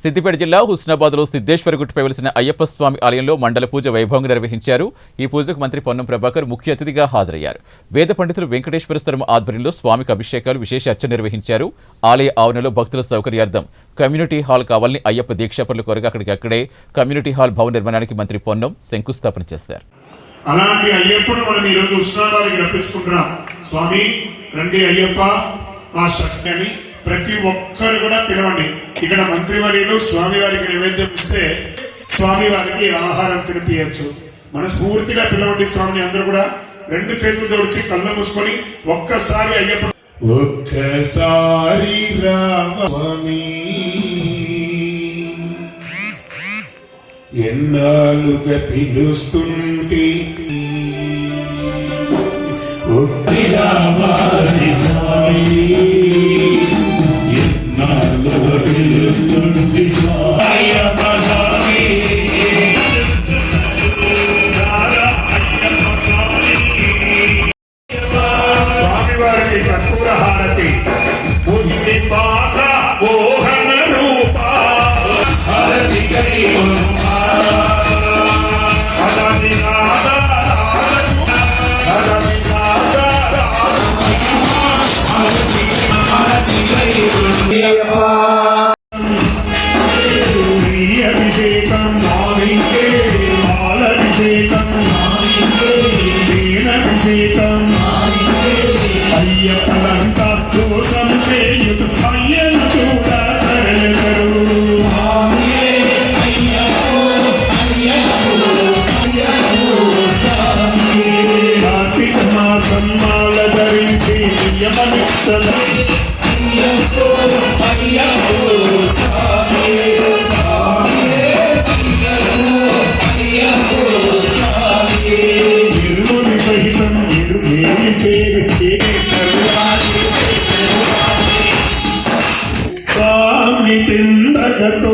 సిద్దిపేట జిల్లా హుస్నాబాద్లో సిద్ధేశ్వరగుట్టపై వెలిసిన అయ్యప్ప స్వామి ఆలయంలో మండల పూజ వైభవంగా నిర్వహించారు. ఈ పూజకు మంత్రి పొన్నం ప్రభాకర్ ముఖ్య అతిథిగా హాజరయ్యారు. వేద పండితులు వెంకటేశ్వర స్థలం ఆధ్వర్యంలో స్వామికి అభిషేకాలు, విశేష అర్చన నిర్వహించారు. ఆలయ ఆవరణలో భక్తుల సౌకర్యార్థం కమ్యూనిటీ హాల్ కావాలని అయ్యప్ప దీక్షాపరులు కోరగా అక్కడికక్కడే కమ్యూనిటీ హాల్ భవన నిర్మాణానికి మంత్రి పొన్నం శంకుస్థాపన చేశారు. అలాంటి అయ్యప్పను మనం ఈరోజు హుస్నాబాద్కి రప్పించుకుంటున్నాం. స్వామి రండి అయ్యప్ప మా శక్తి అని ప్రతి ఒక్కరు కూడా పిలవండి. ఇక్కడ మంత్రివర్యులు స్వామి వారికి నైవేద్యం ఇస్తే స్వామి వారికి ఆహారం తినిపించచ్చు. మనస్ఫూర్తిగా పిలవండి స్వామిని. అందరూ కూడా రెండు చేతులు జోడించి కళ్ళు మూసుకొని ఒక్కసారి అయ్యప్ప ఒక్కసారి రామస్వామి ఎన్నాళ్ళుగా పిలుస్తుంటే స్వామివారికి కర్పూర హారతి మోహన రూప అభిషేకం పాలభిషేకం అభిషేకం అయ్యప్పలంతా దోషం చేయుతు అయ్యను చూడ తరలిదరు. కార్తీక మాసం మాల ధరించి నియమనిష్టల ఇరుముని సహితం ఇరుమేమి చేరుకే స్వామి పిందకతో